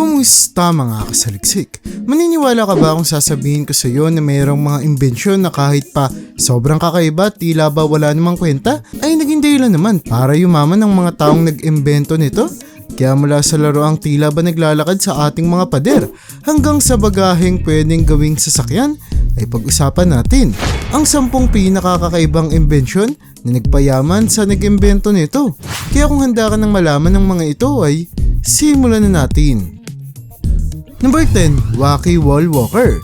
Kumusta mga kasaliksik? Maniniwala ka ba kung sasabihin ko sa iyo na mayroong mga imbensyon na kahit pa sobrang kakaiba tila ba wala namang kwenta ay naging dahilan naman para yumaman ng mga taong nag-imbento nito? Kaya mula sa laruang tila ba naglalakad sa ating mga pader hanggang sa bagaheng pwedeng gawing sasakyan ay pag-usapan natin ang 10 pinakakakaibang imbensyon na nagpayaman sa nag-imbento nito. Kaya kung handa ka nang malaman ng mga ito ay simulan na natin. Number 10, Wacky Wall Walker.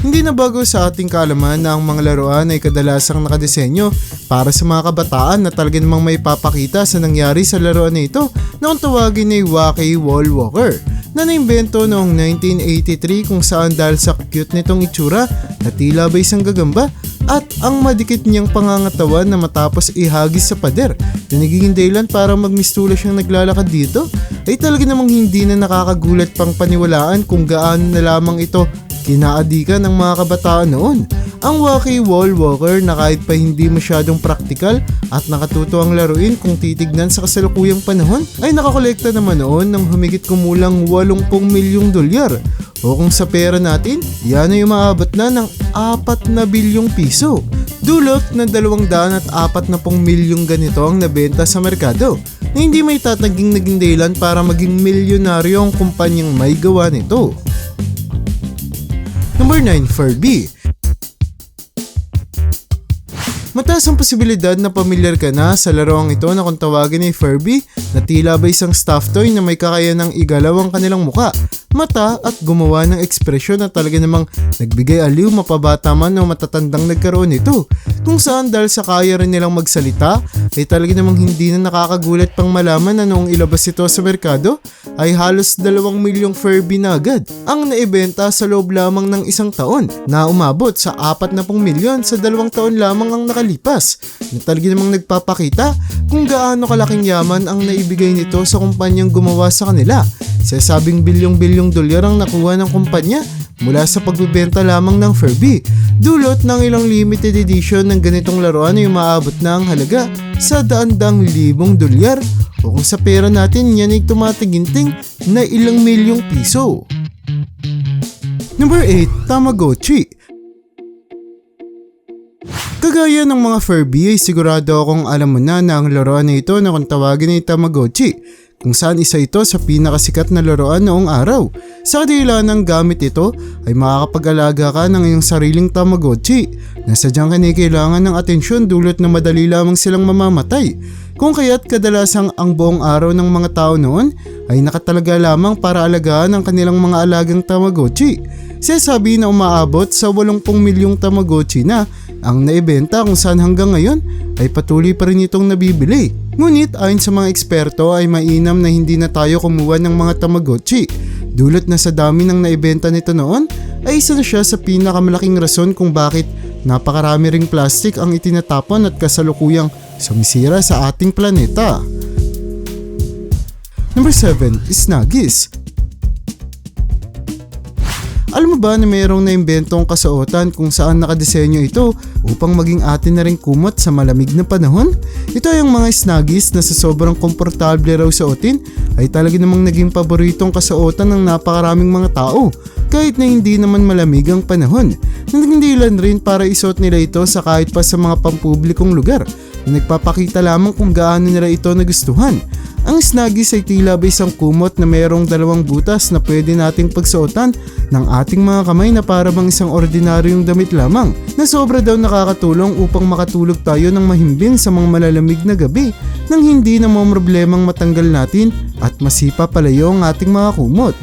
Hindi na bago sa ating kaalaman na ang mga laruan ay kadalasang nakadesenyo para sa mga kabataan na talaga namang may papakita sa nangyari sa laruan na ito na kung tawagin ay Wacky Wall Walker na naimbento noong 1983 kung saan dahil sa cute nitong itsura na tila ba isang gagamba at ang madikit niyang pangangatawan na matapos ihagis sa pader na nagiging dahilan para magmistula siyang naglalakad dito ay talaga namang hindi na nakakagulat pang paniwalaan kung gaano na lamang ito kinaadikan ng mga kabataan noon. Ang Wacky Wall Walker na kahit pa hindi masyadong praktikal at nakatuto ang laruin kung titignan sa kasalukuyang panahon ay nakakolekta naman noon ng humigit kumulang 80 milyong dolyar. O kung sa pera natin, yan ay umaabot na ng 4 na bilyong piso. Dulot na 240 milyong ganito ang nabenta sa merkado na hindi may tataging naging dahilan para maging milyonaryo ang kumpanyang may gawa nito. Number 9, Furby. Mataas ang posibilidad na pamilyar ka na sa laruang ito na kung tawagin ay Furby na tila ba isang stuffed toy na may kakayanang igalaw ang kanilang muka, mata at gumawa ng ekspresyon na talaga namang nagbigay aliw mapabata man o matatandang nagkaroon nito. Kung saan dahil sa kaya rin nilang magsalita ay talaga namang hindi na nakakagulat pang malaman na noong ilabas ito sa merkado ay halos 2 milyong Furby na agad ang naibenta sa loob lamang ng isang taon na umabot sa 40 milyon sa 2 taon lamang ang nakalipas na talaga namang nagpapakita kung gaano kalaking yaman ang naibigay nito sa kumpanyang gumawa sa kanila. Sasabing bilyong-bilyong dolyar ang nakuha ng kumpanya mula sa pagbebenta lamang ng Furby. Dulot ng ilang limited edition ng ganitong laruan ay umaabot na ang halaga sa daan-daang libong dolyar o kung sa pera natin yan ay tumataginting na ilang milyong piso. Number 8, Tamagotchi. Kagaya ng mga Furby ay sigurado akong alam mo na ang laruan na ito na kung tawagin ay Tamagotchi, kung saan isa ito sa pinakasikat na laruan noong araw. Sa kadahilan ng gamit ito ay makakapag-alaga ka ng iyong sariling Tamagotchi na sadyang kailangan ng atensyon dulot na madali lamang silang mamamatay. Kung kaya't kadalasang ang buong araw ng mga tao noon ay nakatalaga lamang para alagaan ang kanilang mga alagang Tamagotchi. Sinasabi na umaabot sa 80 milyong Tamagotchi na ang naibenta kung saan hanggang ngayon ay patuloy pa rin itong nabibili. Ngunit ayon sa mga eksperto ay mainam na hindi na tayo kumuha ng mga Tamagotchi. Dulot na sa dami ng naibenta nito noon ay isa na siya sa pinakamalaking rason kung bakit napakarami ring plastic ang itinatapon at kasalukuyang sumisira sa ating planeta. Number 7, Snuggies. Alam mo ba na mayroong naimbentong kasuotan kung saan nakadesenyo ito upang maging atin na ring kumot sa malamig na panahon? Ito ay ang mga Snuggies na sa sobrang komportable raw suotin ay talaga namang naging paboritong kasuotan ng napakaraming mga tao kahit na hindi naman malamig ang panahon. Naging dahilan rin para isuot nila ito sa kahit pa sa mga pampublikong lugar na nagpapakita lamang kung gaano nila ito nagustuhan. Ang Snuggies ay tila ba isang kumot na mayroong 2 butas na pwede nating pagsuotan ng ating mga kamay na para bang isang ordinaryong damit lamang na sobra daw nakakatulong upang makatulog tayo ng mahimbing sa mga malalamig na gabi nang hindi na problemang matanggal natin at masipa palayo ang ating mga kumot.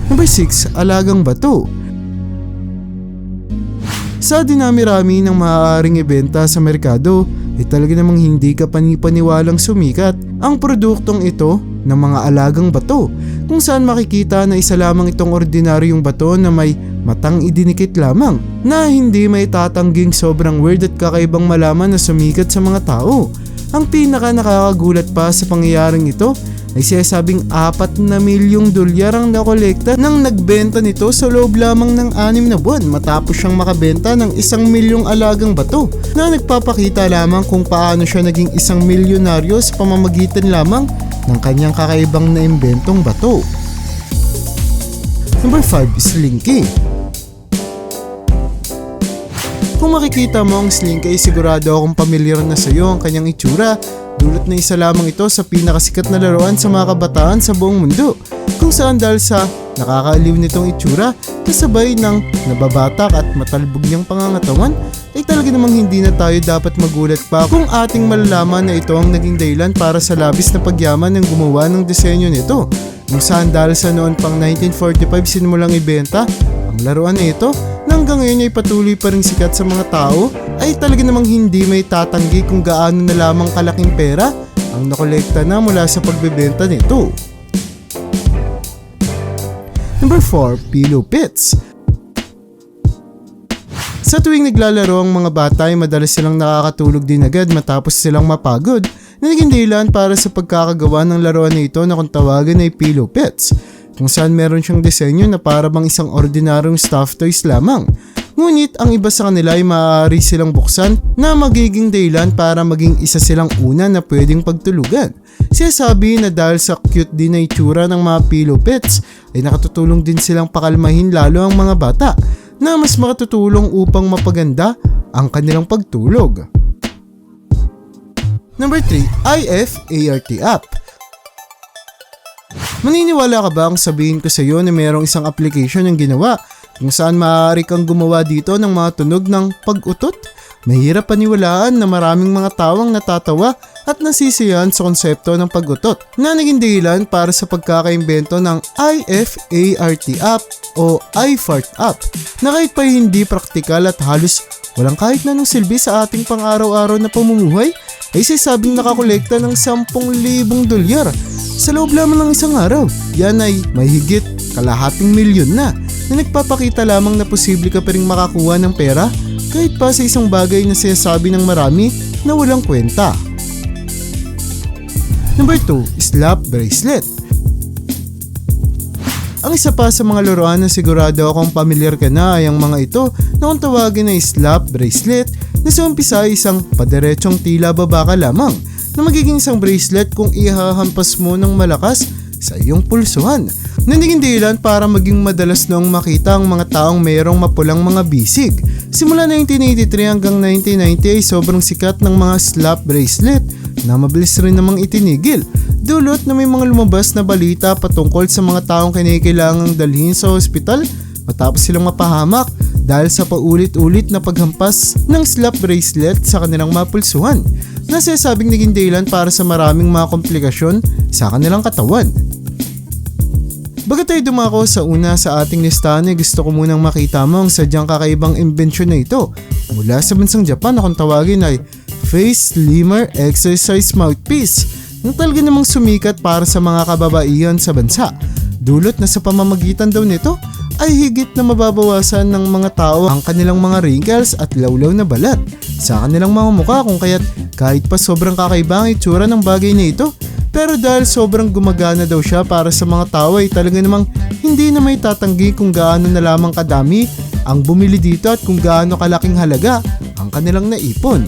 Number 6, Alagang Bato. Sa dinami-rami ng maaaring ibenta sa merkado ay talaga namang hindi ka panipaniwalang sumikat ang produktong ito ng mga alagang bato kung saan makikita na isa lamang itong ordinaryong bato na may matang idinikit lamang na hindi may tatangging sobrang weird at kakaibang malaman na sumikat sa mga tao. Ang pinaka nakakagulat pa sa pangyayaring ito ay sinasabing 4 na milyong dolyar ang nakolekta nang nagbenta nito sa loob lamang ng 6 na buwan matapos siyang makabenta ng 1 milyong alagang bato na nagpapakita lamang kung paano siya naging isang milyonaryo sa pamamagitan lamang ng kanyang kakaibang na imbentong bato. Number 5, Slinky. Kung makikita mo ang Slinky ay sigurado akong pamilyar na sa iyo ang kanyang itsura. Dulot na isa lamang ito sa pinakasikat na laruan sa mga kabataan sa buong mundo, kung saan dahil sa nakakaaliw nitong itsura kasabay ng nababatak at matalbog niyang pangangatawan ay talaga namang hindi na tayo dapat magulat pa kung ating malalaman na ito ang naging dahilan para sa labis na pagyaman ng gumawa ng disenyo nito, kung saan dahil sa noon pang 1945 sinimulang ibenta ang laruan na ito na hanggang ngayon ay patuloy pa ring sikat sa mga tao, ay talaga namang hindi may tatanggi kung gaano na lamang kalaking pera ang nakolekta na mula sa pagbebenta nito. Number 4, Pillow Pits. Sa tuwing naglalaro ang mga bata ay madalas silang nakakatulog din agad matapos silang mapagod, na naging dahilan para sa pagkakagawa ng laruan na ito na kung tawagan ay Pillow Pits, kung saan meron siyang disenyo na para bang isang ordinaryong stuffed toys lamang. Ngunit ang iba sa kanila ay maaari silang buksan na magiging dahilan para maging isa silang una na pwedeng pagtulugan. Sinasabi na dahil sa cute din na itsura ng mga Pillow Pits ay nakatutulong din silang pakalmahin lalo ang mga bata na mas makatutulong upang mapaganda ang kanilang pagtulog. Number 3, IFART app. Maniniwala ka ba kung sabihin ko sa iyo na mayroong isang application ang ginawa kung saan maaari kang gumawa dito ng mga tunog ng pag-utot? Mahirap paniwalaan na maraming mga tawang natatawa at nasisiyahan sa konsepto ng pag-utot na naging dahilan para sa pagkakaimbento ng IFART app o iFart app na kahit pa hindi praktikal at halos walang kahit na anong silbi sa ating pang-araw-araw na pamumuhay ay sasabing nakakolekta ng 10,000 dolyar sa loob lamang ng isang araw. Yan ay may higit kalahating milyon na nagpapakita lamang na posible ka pa rin makakuha ng pera kahit pa sa isang bagay na sinasabi ng marami na walang kwenta. Number 2, Slap Bracelet. Ang isa pa sa mga laruan na sigurado akong pamilyar ka na ay ang mga ito na kung tawagin ay Slap Bracelet, na sa umpisa ay isang paderechong tila baba ka lamang na magiging isang bracelet kung ihahampas mo ng malakas sa iyong pulsuhan, na naging dahilan para maging madalas noong makita ang mga taong mayroong mapulang mga bisig. Simula 1983 hanggang 1990 ay sobrang sikat ng mga slap bracelet na mabilis rin namang itinigil, dulot na may mga lumabas na balita patungkol sa mga taong kailangang dalhin sa ospital matapos silang mapahamak dahil sa paulit-ulit na paghampas ng slap bracelet sa kanilang mapulsuhan, na sinasabing naging dahilan para sa maraming mga komplikasyon sa kanilang katawan. Bago tayo dumako sa una sa ating listahan ay gusto ko munang makita mo ang sadyang kakaibang imbensyon na ito mula sa bansang Japan na kung tawagin ay Face Slimmer Exercise Mouthpiece, na talaga namang sumikat para sa mga kababaihan sa bansa. Dulot na sa pamamagitan daw nito ay higit na mababawasan ng mga tao ang kanilang mga wrinkles at lawlaw na balat sa kanilang mga mukha, kung kaya't kahit pa sobrang kakaiba ang itsura ng bagay na ito, pero dahil sobrang gumagana daw siya para sa mga tao ay talaga namang hindi na may tatanggi kung gaano na lamang kadami ang bumili dito at kung gaano kalaking halaga ang kanilang naipon.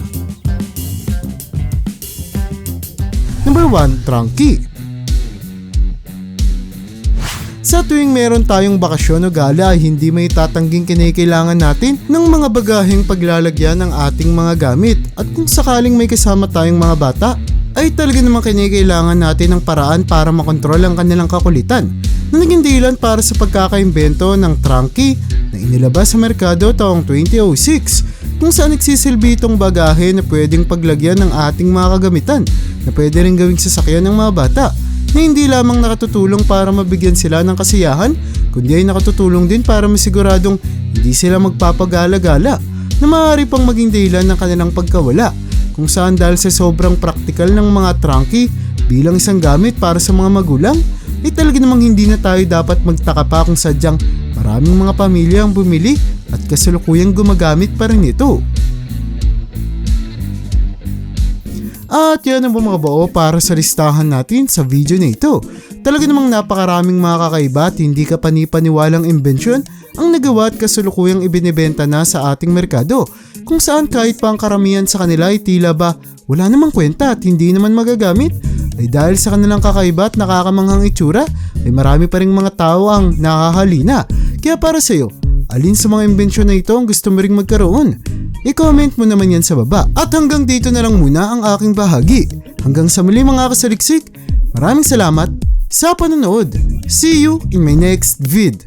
Number 1, Trunky. Sa tuwing meron tayong bakasyon o gala ay hindi may tatangging kinakailangan natin ng mga bagaheng paglalagyan ng ating mga gamit, at kung sakaling may kasama tayong mga bata ay talaga namang kinakailangan natin ng paraan para makontrol ang kanilang kakulitan, na naging dahilan para sa pagkakaimbento ng Trunky na inilabas sa merkado taong 2006, kung saan nagsisilbi itong bagahe na pwedeng paglagyan ng ating mga kagamitan na pwede rin gawing sasakyan ng mga bata, na hindi lamang nakatutulong para mabigyan sila ng kasiyahan, kundi ay nakatutulong din para masiguradong hindi sila magpapagala-gala na maaari pang maging dahilan ng kanilang pagkawala, kung saan dahil sa sobrang praktikal ng mga Trunky bilang isang gamit para sa mga magulang ay talaga namang hindi na tayo dapat magtaka pa kung sadyang maraming mga pamilya ang bumili at kasalukuyang gumagamit pa rin ito. At yan ang mga buo para sa listahan natin sa video na ito. Talaga namang napakaraming mga kakaiba at hindi ka panipaniwalang imbensyon ang nagawa at kasulukuyang ibinibenta na sa ating merkado, kung saan kahit pa ang karamihan sa kanila ay tila ba wala namang kwenta at hindi naman magagamit, ay dahil sa kanilang kakaiba at nakakamanghang itsura ay marami pa ring mga tao ang nakakalina. Kaya para sa'yo, alin sa mga imbensyon na ito ang gusto mo ring magkaroon? I-comment mo naman yan sa baba. At hanggang dito na lang muna ang aking bahagi. Hanggang sa muli mga kasaliksik, maraming salamat sa panonood. See you in my next vid.